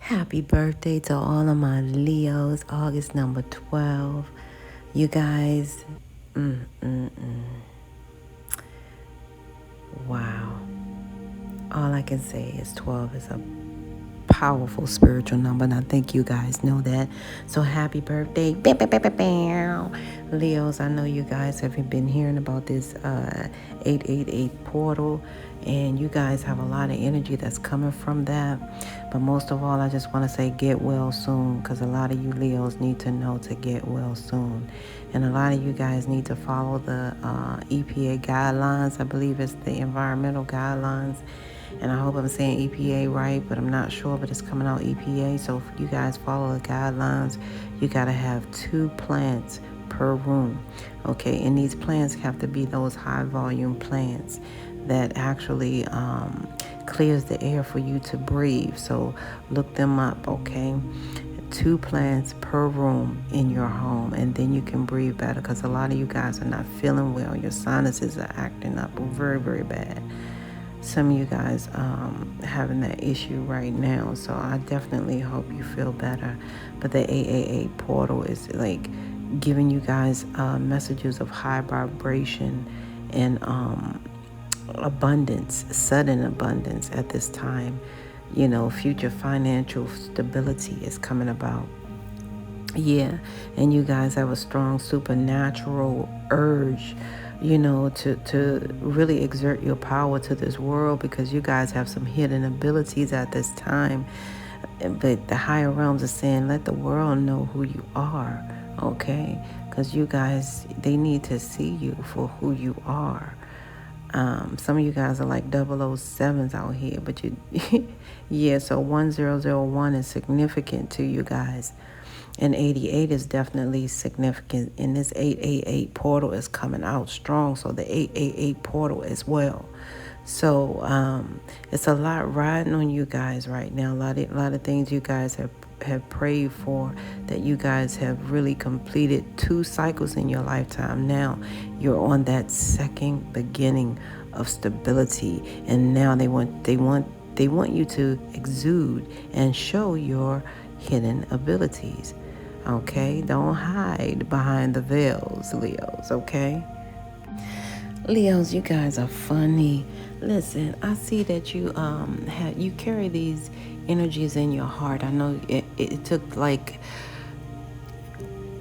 Happy birthday to all of my Leos, August number 12. You guys, wow. All I can say is 12 is a powerful spiritual number, and I think you guys know that. So happy birthday. Bam, bam, bam, bam, bam. Leos, I know you guys have been hearing about this 888 portal, and you guys have a lot of energy that's coming from that. But most of all, I just want to say get well soon, because a lot of you Leos need to know to get well soon. And a lot of you guys need to follow the EPA guidelines. I believe it's the environmental guidelines. And I hope I'm saying EPA right, but I'm not sure, but it's coming out EPA. So if you guys follow the guidelines, you got to have 2 plants per room. Okay, and these plants have to be those high volume plants that actually clears the air for you to breathe. So look them up, okay? 2 plants per room in your home, and then you can breathe better, because a lot of you guys are not feeling well. Your sinuses are acting up very, very bad. Some of you guys having that issue right now, so I definitely hope you feel better. But the 888 portal is like giving you guys messages of high vibration and abundance, sudden abundance at this time. You know, future financial stability is coming about. Yeah, and you guys have a strong supernatural urge, you know, to really exert your power to this world, because you guys have some hidden abilities at this time. But the higher realms are saying, let the world know who you are, okay? Because you guys, they need to see you for who you are. Some of you guys are like 007s out here, but you, yeah, so 1001 is significant to you guys. And 88 is definitely significant. And this 888 portal is coming out strong. So the 888 portal as well. So it's a lot riding on you guys right now. A lot of things you guys have prayed for, that you guys have really completed 2 cycles in your lifetime. Now you're on that second beginning of stability, and now they want you to exude and show your hidden abilities. Okay, don't hide behind the veils, Leos, okay? Leos, you guys are funny. Listen, I see that you you carry these energies in your heart. I know it took like,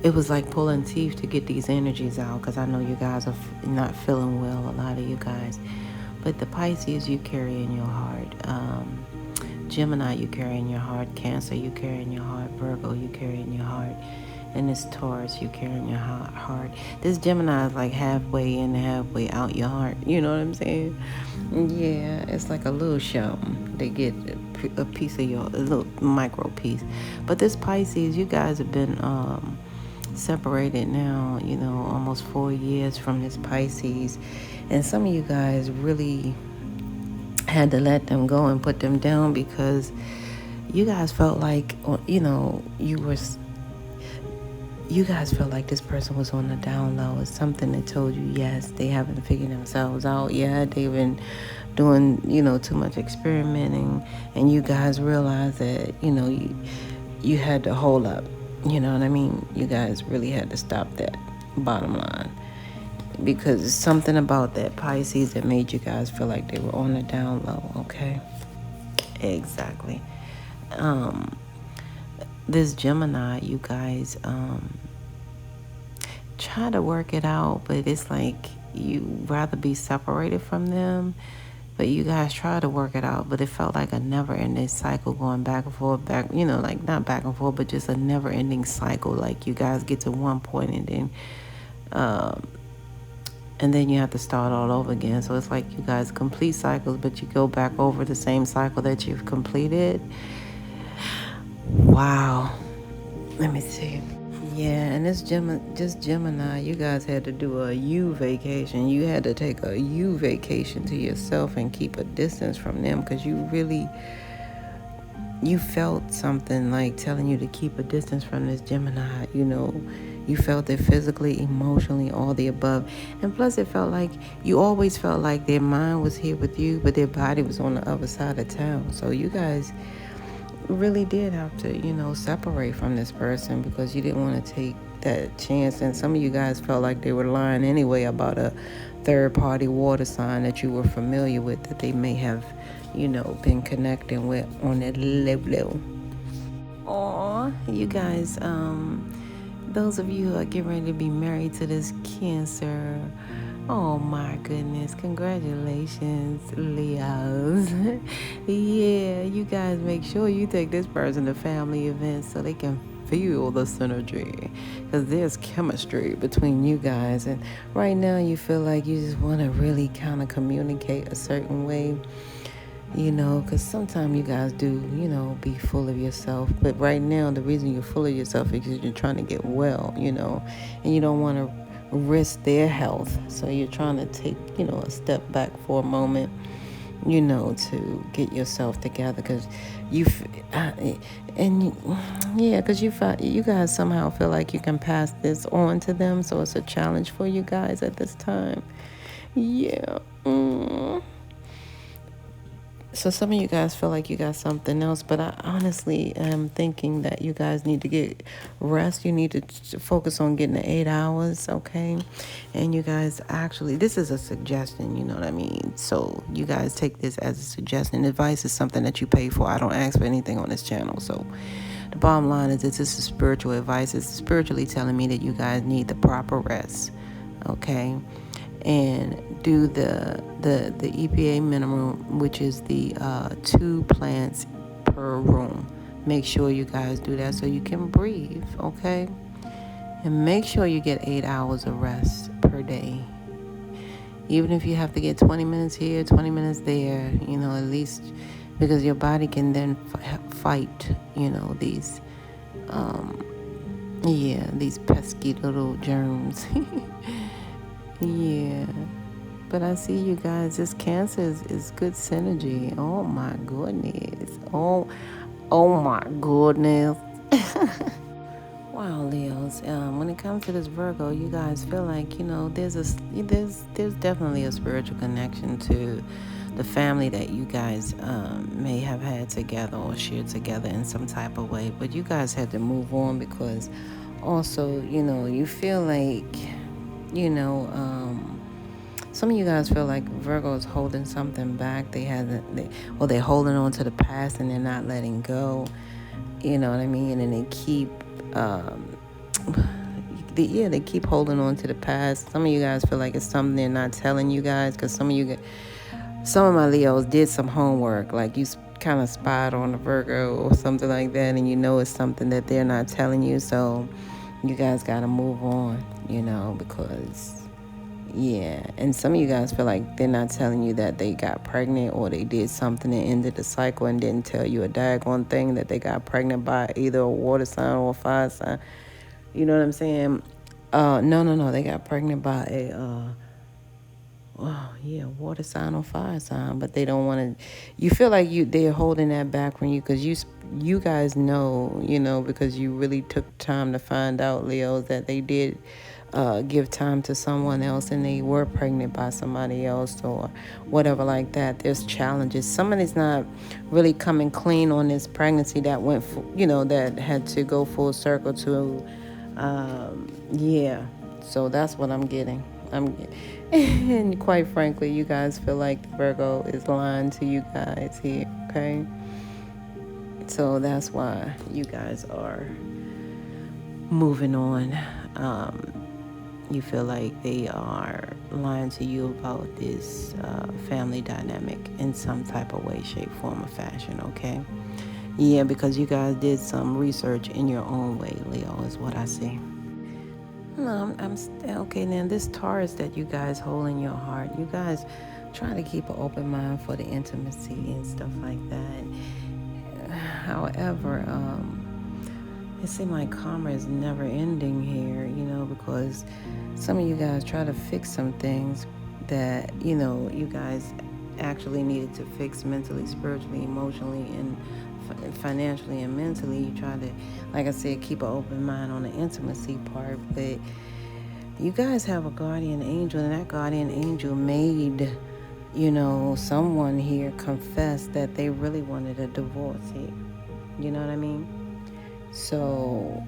it was like pulling teeth to get these energies out, because I know you guys are not feeling well, a lot of you guys. But the Pisces you carry in your heart, Gemini you carry in your heart, Cancer you carry in your heart, Virgo you carry in your heart, and this Taurus you carry in your heart. This Gemini is like halfway in, halfway out your heart. You know what I'm saying? Yeah, it's like a little show. They get a piece of a little micro piece. But this Pisces, you guys have been separated now, you know, almost 4 years from this Pisces. And some of you guys really had to let them go and put them down, because you guys felt like, you know, you guys felt like this person was on the down low. It's something that told you, yes, they haven't figured themselves out yet. They've been doing, you know, too much experimenting, and you guys realized that, you know, you had to hold up. You know what I mean? You guys really had to stop that, bottom line. Because it's something about that Pisces that made you guys feel like they were on the down low, okay? Exactly. This Gemini, you guys try to work it out, but it's like you rather be separated from them. But you guys try to work it out, but it felt like a never-ending cycle, going back and forth, you know, like not back and forth, but just a never-ending cycle. Like you guys get to one point and then you have to start all over again. So it's like you guys complete cycles, but you go back over the same cycle that you've completed. Wow. Let me see. Yeah, and this Gemini, you guys had to do a you vacation. You had to take a you vacation to yourself and keep a distance from them, because you felt something like telling you to keep a distance from this Gemini. You know, you felt it physically, emotionally, all the above. And plus it felt like, you always felt like their mind was here with you, but their body was on the other side of town. So you guys really did have to, separate from this person because you didn't want to take that chance. And some of you guys felt like they were lying anyway about a third party water sign that you were familiar with, that they may have, been connecting with on that level. Aw, you guys, those of you who are getting ready to be married to this Cancer, oh my goodness, congratulations, Leos. Yeah, you guys make sure you take this person to family events so they can feel the synergy, because there's chemistry between you guys, and right now you feel like you just want to really kind of communicate a certain way, because sometimes you guys do, be full of yourself. But right now, the reason you're full of yourself is because you're trying to get well, and you don't want to risk their health. So you're trying to take, a step back for a moment, to get yourself together, because because you guys somehow feel like you can pass this on to them. So it's a challenge for you guys at this time. Yeah. So some of you guys feel like you got something else, but I honestly am thinking that you guys need to get rest. You need to focus on getting the 8 hours, okay? And you guys actually, this is a suggestion, you know what I mean? So you guys take this as a suggestion. Advice is something that you pay for. I don't ask for anything on this channel. So the bottom line is this is spiritual advice. It's spiritually telling me that you guys need the proper rest, okay? And do the EPA minimum, which is the 2 plants per room. Make sure you guys do that so you can breathe, okay? And make sure you get 8 hours of rest per day. Even if you have to get 20 minutes here, 20 minutes there, at least, because your body can then fight, these, these pesky little germs. Yeah, but I see you guys, this Cancer is good synergy. Oh my goodness. Oh my goodness. Wow, Leos. When it comes to this Virgo, you guys feel like, there's definitely a spiritual connection to the family that you guys may have had together or shared together in some type of way. But you guys had to move on because also, you feel like, some of you guys feel like Virgo is holding something back. They're holding on to the past and they're not letting go. You know what I mean? And they keep, they keep holding on to the past. Some of you guys feel like it's something they're not telling you guys, because some of my Leos did some homework. Like you kind of spied on a Virgo or something like that, and it's something that they're not telling you. So you guys got to move on, because, and some of you guys feel like they're not telling you that they got pregnant or they did something that ended the cycle and didn't tell you a daggone thing, that they got pregnant by either a water sign or a fire sign. You know what I'm saying? No. They got pregnant by a, water sign or fire sign, but they don't want to. You feel like they're holding that back from you because you guys know, because you really took time to find out, Leos, that they did give time to someone else and they were pregnant by somebody else or whatever like that. There's challenges. Somebody's not really coming clean on this pregnancy that went, that had to go full circle to, So that's what I'm getting. And quite frankly, you guys feel like Virgo is lying to you guys here, okay? So that's why you guys are moving on. You feel like they are lying to you about this family dynamic in some type of way, shape, form, or fashion, okay? Yeah, because you guys did some research in your own way, Leo, is what I see. No, okay. Now, this Taurus that you guys hold in your heart, you guys try to keep an open mind for the intimacy and stuff like that. However, it seems like karma is never ending here, because some of you guys try to fix some things that, you guys actually needed to fix mentally, spiritually, emotionally, and financially and mentally. You try to, like I said, keep an open mind on the intimacy part, but you guys have a guardian angel, and that guardian angel made, someone here confess that they really wanted a divorce here. You know what I mean? So,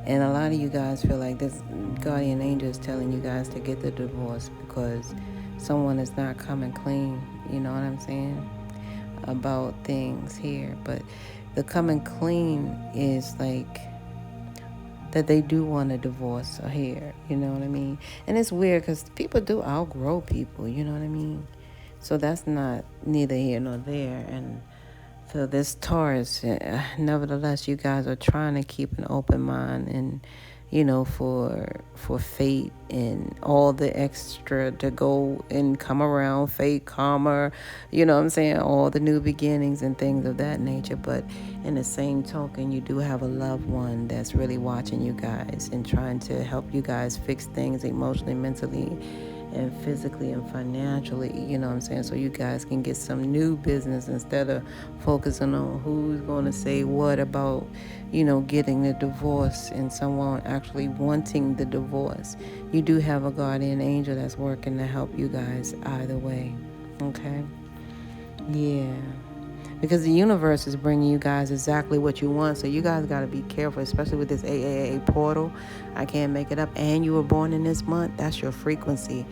and a lot of you guys feel like this guardian angel is telling you guys to get the divorce because someone is not coming clean. You know what I'm saying? About things here. But the coming clean is like that they do want a divorce here. You know what I mean? And it's weird because people do outgrow people. You know what I mean? So that's not neither here nor there. And so this Taurus, nevertheless, you guys are trying to keep an open mind and, you know, for fate and all the extra to go and come around, fate, karma, you know what I'm saying, all the new beginnings and things of that nature. But in the same token, you do have a loved one that's really watching you guys and trying to help you guys fix things emotionally, mentally, and physically and financially, you know what I'm saying? So you guys can get some new business instead of focusing on who's going to say what about, you know, getting the divorce and someone actually wanting the divorce. You do have a guardian angel that's working to help you guys either way, okay? Yeah. Because the universe is bringing you guys exactly what you want. So you guys got to be careful, especially with this AAA portal. I can't make it up. And you were born in this month. That's your frequency.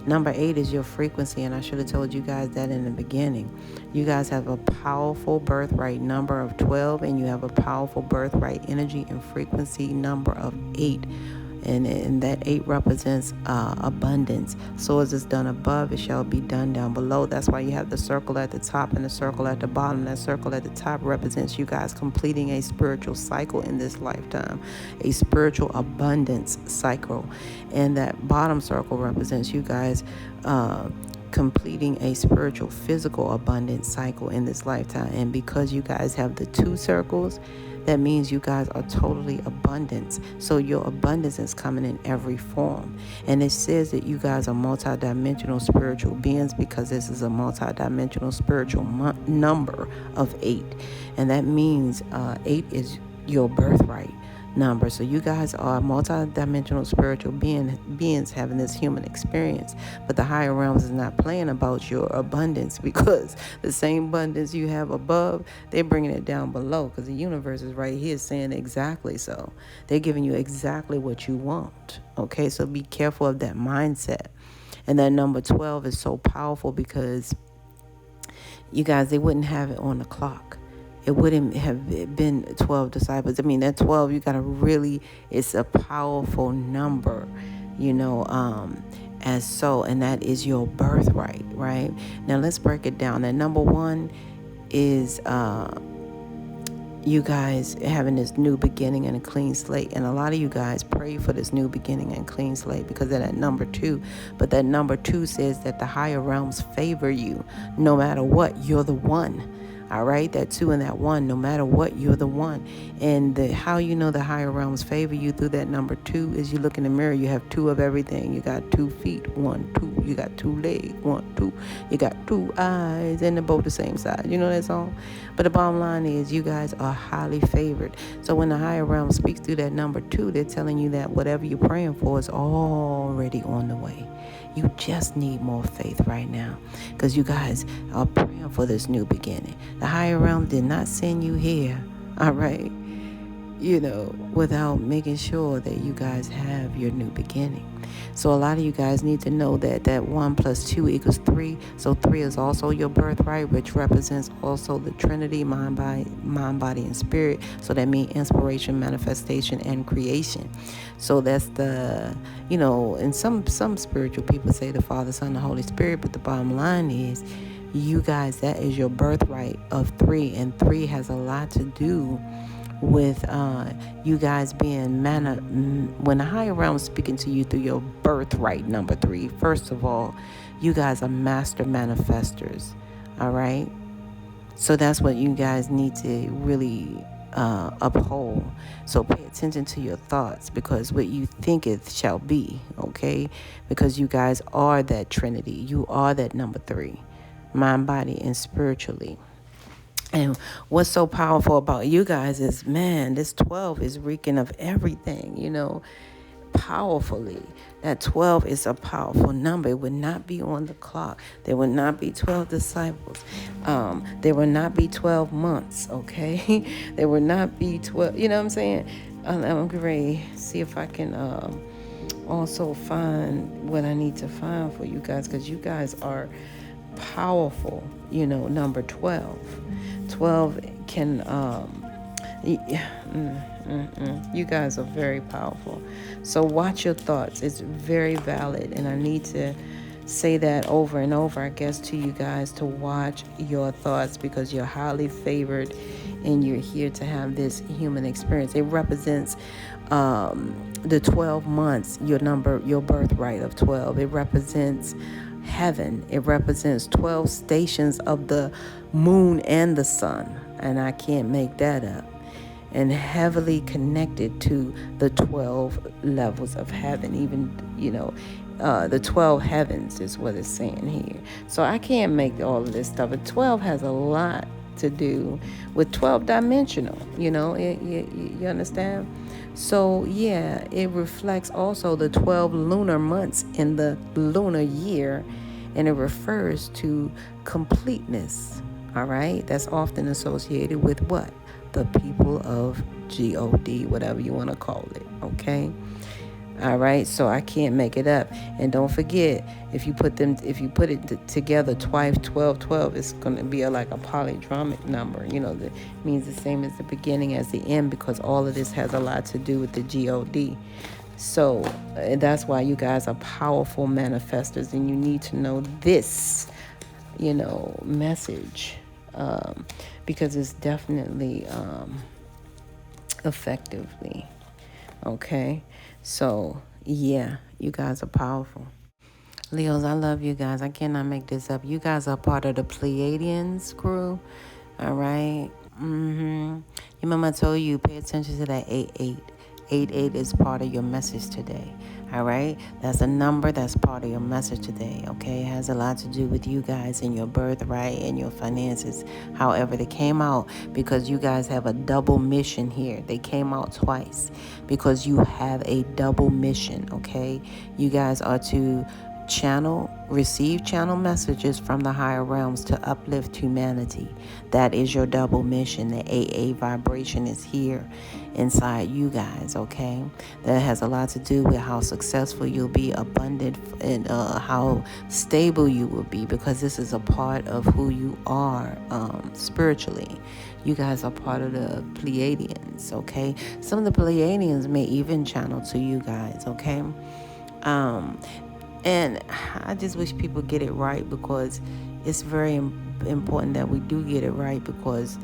Number 8 is your frequency. And I should have told you guys that in the beginning. You guys have a powerful birthright number of 12. And you have a powerful birthright energy and frequency number of 8. And that 8 represents abundance. So as it's done above, it shall be done down below. That's why you have the circle at the top and the circle at the bottom. That circle at the top represents you guys completing a spiritual cycle in this lifetime, a spiritual abundance cycle. And that bottom circle represents you guys completing a spiritual physical abundance cycle in this lifetime. And because you guys have the 2 circles, that means you guys are totally abundance. So your abundance is coming in every form. And it says that you guys are multidimensional spiritual beings because this is a multidimensional spiritual number of 8. And that means 8 is your birthright number. So you guys are multi-dimensional spiritual beings having this human experience. But the higher realms is not playing about your abundance because the same abundance you have above, they're bringing it down below because the universe is right here saying exactly so. They're giving you exactly what you want. Okay, so be careful of that mindset. And that number 12 is so powerful because you guys, they wouldn't have it on the clock. It wouldn't have been 12 disciples. I mean, that 12, you got to really, it's a powerful number, you know, as so, and that is your birthright, right? Now, let's break it down. That number 1 is you guys having this new beginning and a clean slate. And a lot of you guys pray for this new beginning and clean slate because of that number 2. But that number 2 says that the higher realms favor you. No matter what, you're the one. All right, that 2 and that 1, no matter what, you're the one. And how you know the higher realms favor you through that number 2 is you look in the mirror, you have 2 of everything. You got 2 feet, 1, 2. You got 2 legs, 1, 2. You got 2 eyes, and they're both the same size. You know that song? But the bottom line is you guys are highly favored. So when the higher realm speaks through that number 2, they're telling you that whatever you're praying for is already on the way. You just need more faith right now because you guys are praying for this new beginning. The higher realm did not send you here, all right, you know, without making sure that you guys have your new beginning. So a lot of you guys need to know that 1 plus 2 equals 3. So 3 is also your birthright, which represents also the Trinity, mind, body, and spirit. So that means inspiration, manifestation, and creation. So that's the, you know, and some spiritual people say the Father, Son, the Holy Spirit. But the bottom line is you guys, that is your birthright of 3. And 3 has a lot to do with you guys being when the higher realm is speaking to you through your birthright number 3. First of all, you guys are master manifestors. All right, so that's what you guys need to really uphold. So pay attention to your thoughts because what you think it shall be. Okay, because you guys are that Trinity. You are that number 3, mind, body, and spiritually. And what's so powerful about you guys is, man, this 12 is reeking of everything, you know, powerfully. That 12 is a powerful number. It would not be on the clock. There would not be 12 disciples. There would not be 12 months, okay? There would not be 12, you know what I'm saying? I'm ready to see if I can also find what I need to find for you guys, because you guys are powerful. Number 12. 12 can, you guys are very powerful. So watch your thoughts. It's very valid. And I need to say that over and over, I guess, to you guys, to watch your thoughts, because you're highly favored and you're here to have this human experience. It represents the 12 months, your birthright of 12. It represents heaven. It represents 12 stations of the moon and the sun. And I can't make that up. And heavily connected to the 12 levels of heaven. Even, the 12 heavens is what it's saying here. So I can't make all of this stuff. But 12 has a lot to do with 12 dimensional, you understand? So yeah, it reflects also the 12 lunar months in the lunar year, and it refers to completeness. All right, that's often associated with what? The people of God, whatever you want to call it. Okay. All right, so I can't make it up. And don't forget, if you put it together twice, 12, it's going to be like a palindromic number. That means the same as the beginning as the end, because all of this has a lot to do with the God. So that's why you guys are powerful manifestors, and you need to know this, message, because it's definitely effectively. Okay. So, yeah, you guys are powerful. Leos, I love you guys. I cannot make this up. You guys are part of the Pleiadians crew. All right? You remember I told you, pay attention to that 88. 88 is part of your message today. All right? That's a number that's part of your message today, okay? It has a lot to do with you guys and your birthright and your finances. However, they came out because you guys have a double mission here. They came out twice because you have a double mission, okay? You guys are to receive channel messages from the higher realms to uplift humanity. That is your double mission. The AA vibration is here inside you guys, okay? That has a lot to do with how successful you'll be, abundant, and how stable you will be, because this is a part of who you are spiritually. You guys are part of the Pleiadians, okay? Some of the Pleiadians may even channel to you guys, okay? And I just wish people get it right, because it's very important that we do get it right, because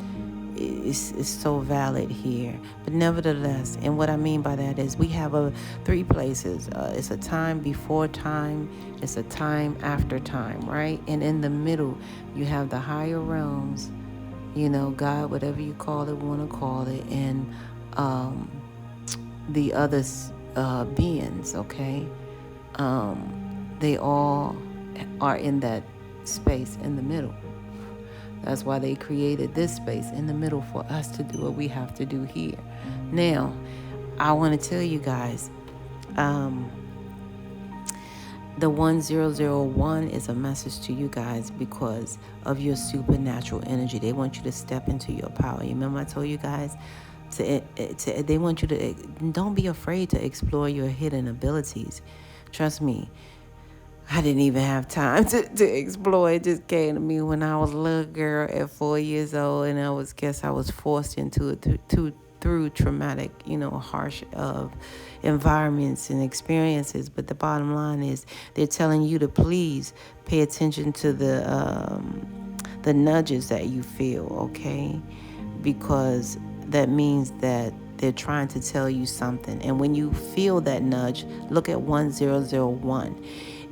it's so valid here. But nevertheless, and what I mean by that is we have 3 places. It's a time before time. It's a time after time, right? And in the middle, you have the higher realms, God, whatever you want to call it, and the other beings, okay? They all are in that space in the middle. That's why they created this space in the middle for us to do what we have to do here. Now, I want to tell you guys, the 1001 is a message to you guys because of your supernatural energy. They want you to step into your power. You remember I told you guys, they want you to, don't be afraid to explore your hidden abilities. Trust me, I didn't even have time to explore. It just came to me when I was a little girl at 4 years old, and I was forced into it through traumatic, harsh environments and experiences. But the bottom line is, they're telling you to please pay attention to the nudges that you feel, okay? Because that means that they're trying to tell you something. And when you feel that nudge, look at 1001.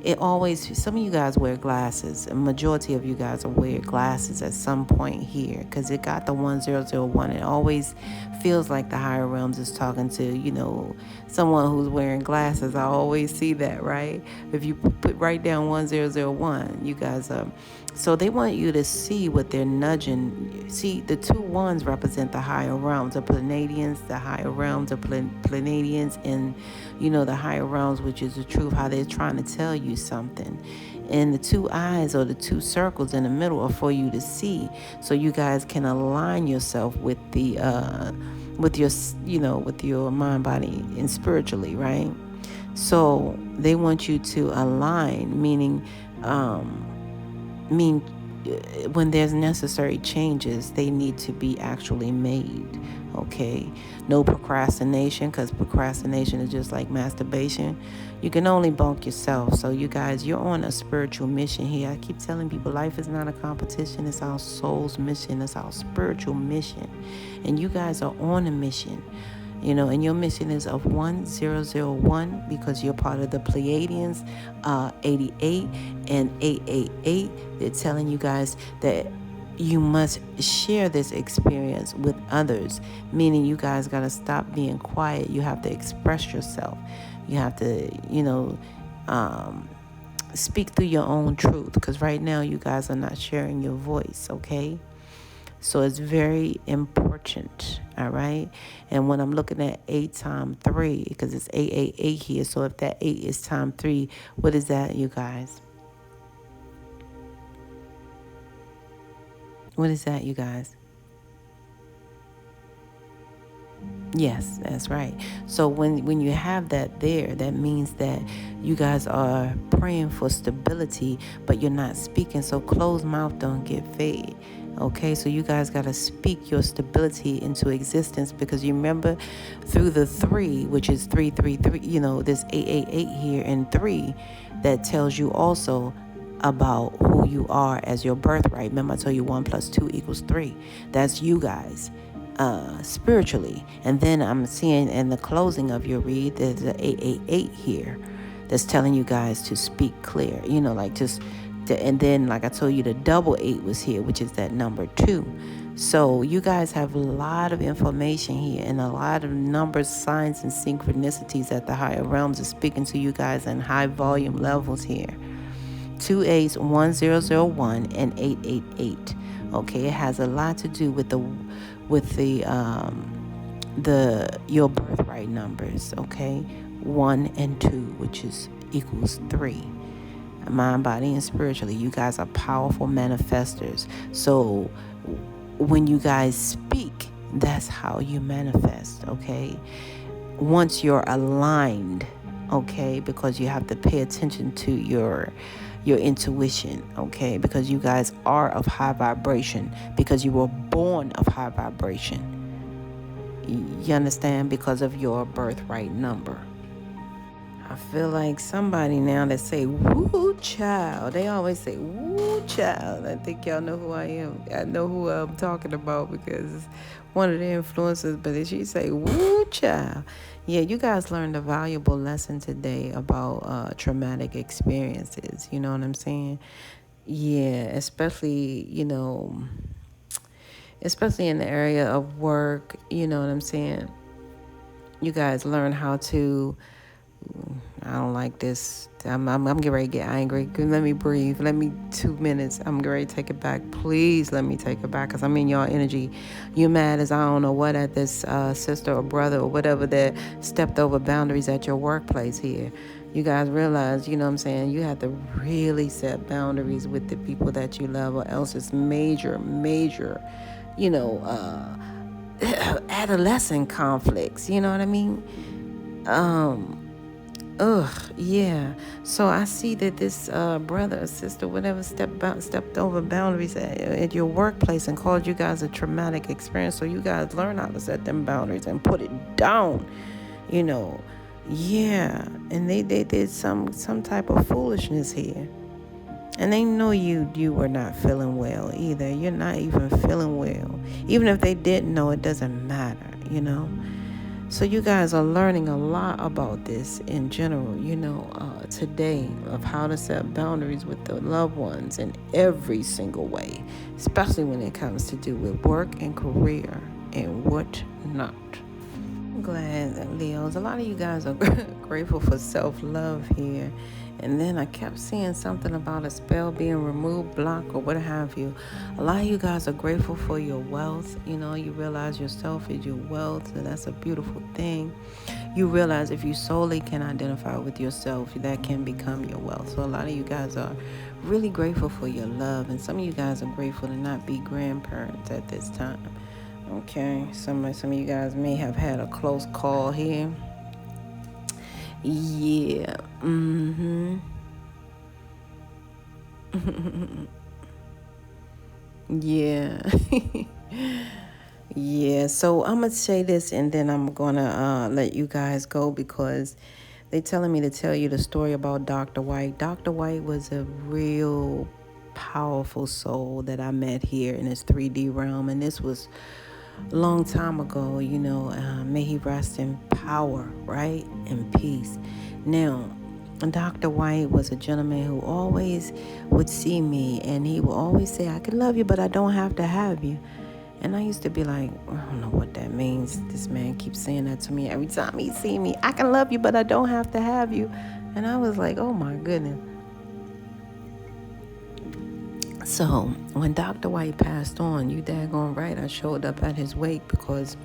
It always, some of you guys wear glasses. A majority of you guys will wear glasses at some point here, because it got the 1001. It always feels like the higher realms is talking to, someone who's wearing glasses. I always see that, right? If you write down 1001, you guys are So they want you to see what they're nudging. See, the two ones represent the higher realms, the Pleiadians, the higher realms, the Pleiadians, and, the higher realms, which is the truth, how they're trying to tell you something. And the two eyes or the two circles in the middle are for you to see, so you guys can align yourself with the, with your mind, body, and spiritually, right? So they want you to align, mean when there's necessary changes, they need to be actually made. Okay, no procrastination, because procrastination is just like masturbation. You can only bunk yourself. So you guys, you're on a spiritual mission here. I keep telling people, life is not a competition. It's our soul's mission. It's our spiritual mission, and you guys are on a mission. And your mission is of 1001, because you're part of the Pleiadians, 88 and 888. They're telling you guys that you must share this experience with others, meaning you guys got to stop being quiet. You have to express yourself. You have to, speak through your own truth, because right now you guys are not sharing your voice, okay? So it's very important, all right? And when I'm looking at 8 times 3, because it's 888 here, so if that 8 is times 3, what is that, you guys? What is that, you guys? Yes, that's right. So when you have that there, that means that you guys are praying for stability, but you're not speaking. So closed mouth don't get fed. Okay, so you guys got to speak your stability into existence, because you remember through the 3, which is 333, this 888 here and 3, that tells you also about who you are as your birthright. Remember, I told you 1 + 2 = 3. That's you guys. Spiritually. And then I'm seeing in the closing of your read, there's an 888 here that's telling you guys to speak clear, and then, like I told you, the 88 was here, which is that number 2. So you guys have a lot of information here, and a lot of numbers, signs, and synchronicities that the higher realms are speaking to you guys in high volume levels here. 2 8s, 1001, and 888. Okay, it has a lot to do with your birthright numbers. Okay, 1 and 2, which equals 3. Mind, body, and spiritually, you guys are powerful manifestors. So when you guys speak, that's how you manifest. Okay, once you're aligned, okay, because you have to pay attention to your intuition, okay, because you guys are of high vibration, because you were born of high vibration. You understand? Because of your birthright number. I feel like somebody now that say, woo, child. They always say, woo, child. I think y'all know who I am. I know who I'm talking about, because it's one of the influencers. But if she say, woo, child. Yeah, you guys learned a valuable lesson today about traumatic experiences. You know what I'm saying? Yeah, especially in the area of work. You know what I'm saying? You guys learn how to... I don't like this. I'm getting ready to get angry. Let me breathe. Let me 2 minutes. I'm getting ready to take it back. Please let me take it back, because I'm in y'all energy. You mad as I don't know what at this sister or brother or whatever that stepped over boundaries at your workplace here. You guys realize, you know what I'm saying, you have to really set boundaries with the people that you love, or else it's major, adolescent conflicts. You know what I mean? Yeah. So I see that this brother or sister, whatever, stepped over boundaries at your workplace and called you guys a traumatic experience. So you guys learn how to set them boundaries and put it down. Yeah. And they did some type of foolishness here. And they know you were not feeling well either. You're not even feeling well. Even if they didn't know, it doesn't matter, So you guys are learning a lot about this in general, today, of how to set boundaries with the loved ones in every single way, especially when it comes to do with work and career and what not. I'm glad, Leos. A lot of you guys are grateful for self-love here. And then I kept seeing something about a spell being removed, blocked, or what have you. A lot of you guys are grateful for your wealth. You know, you realize yourself is your wealth, and that's a beautiful thing. You realize if you solely can identify with yourself, that can become your wealth. So a lot of you guys are really grateful for your love, and some of you guys are grateful to not be grandparents at this time. Okay, some of you guys may have had a close call here. Yeah. Yeah. Yeah. So I'm gonna say this, and then I'm gonna let you guys go because they telling me to tell you the story about Dr. White. Dr. White was a real powerful soul that I met here in his 3D realm, and this was a long time ago. You know, may he rest in power, right, and peace. Now, Dr. White was a gentleman who always would see me, and he would always say, I can love you, but I don't have to have you. And I used to be like, I don't know what that means. This man keeps saying that to me every time he see me. I can love you, but I don't have to have you. And I was like, oh my goodness. So when Dr. White passed on, you daggone right, I showed up at his wake because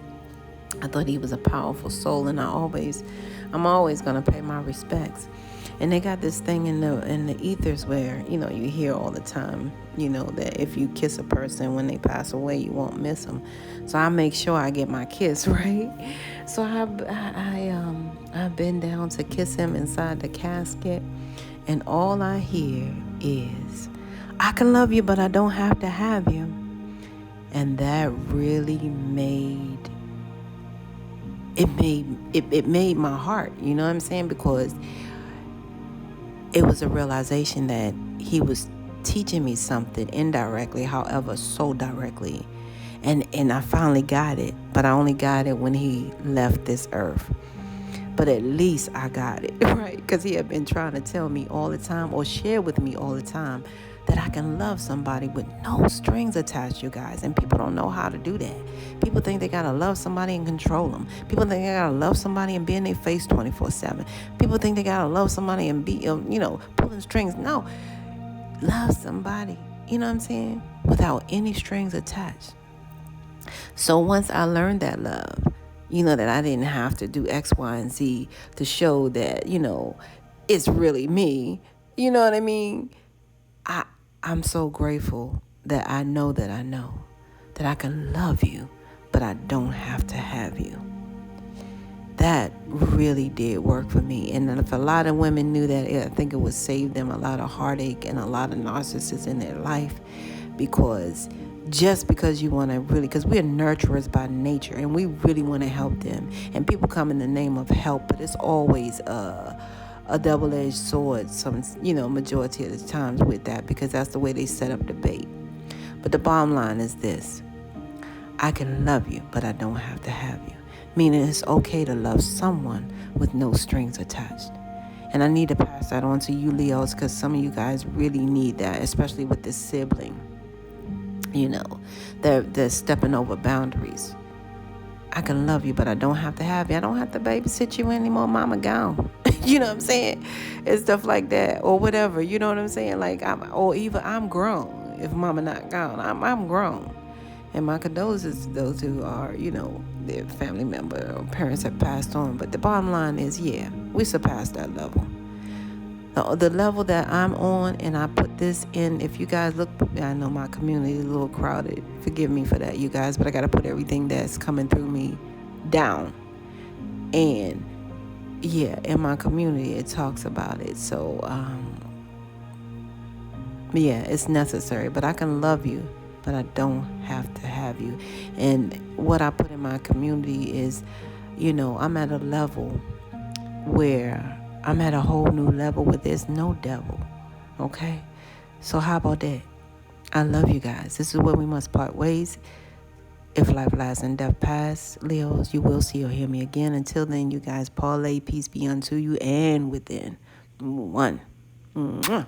I thought he was a powerful soul, and I'm always gonna pay my respects. And they got this thing in the ethers where, you know, you hear all the time, you know, that if you kiss a person when they pass away, you won't miss them. So I make sure I get my kiss, right? So I've been down to kiss him inside the casket, and all I hear is, I can love you, but I don't have to have you. And that really made my heart, you know what I'm saying? Because it was a realization that he was teaching me something indirectly, however, so directly. And I finally got it, but I only got it when he left this earth. But at least I got it, right? Because he had been trying to tell me all the time, or share with me all the time, that I can love somebody with no strings attached, you guys. And people don't know how to do that. People think they gotta love somebody and control them. People think they gotta love somebody and be in their face 24/7. People think they gotta love somebody and be, pulling strings. No, love somebody, you know what I'm saying, without any strings attached. So once I learned that love, you know, that I didn't have to do X, Y, and Z to show that, you know, it's really me. You know what I mean? I'm so grateful that I know that I can love you, but I don't have to have you. That really did work for me. And if a lot of women knew that, I think it would save them a lot of heartache and a lot of narcissists in their life. Because just because you want to really, because we're nurturers by nature, and we really want to help them. And people come in the name of help, but it's always a double-edged sword, majority of the times with that, because that's the way they set up the bait. But the bottom line is this: I can love you, but I don't have to have you. Meaning it's okay to love someone with no strings attached. And I need to pass that on to you, Leos, because some of you guys really need that, especially with this sibling. You know, they're stepping over boundaries. I can love you, but I don't have to have you. I don't have to babysit you anymore. Mama gone. You know what I'm saying? And stuff like that, or whatever. You know what I'm saying? Like, I'm grown. If mama not gone, I'm grown. And my condolences to those who are, you know, their family member or parents have passed on. But the bottom line is, yeah, we surpassed that level. The level that I'm on, and I put this in, if you guys look, I know my community is a little crowded. Forgive me for that, you guys, but I got to put everything that's coming through me down. And, yeah, in my community, it talks about it. So, yeah, it's necessary. But I can love you, but I don't have to have you. And what I put in my community is, you know, I'm at a level where I'm at a whole new level where there's no devil. Okay? So how about that? I love you guys. This is where we must part ways. If life lasts and death pass, Leos, you will see or hear me again. Until then, you guys, parlay, peace be unto you and within. One. Mwah.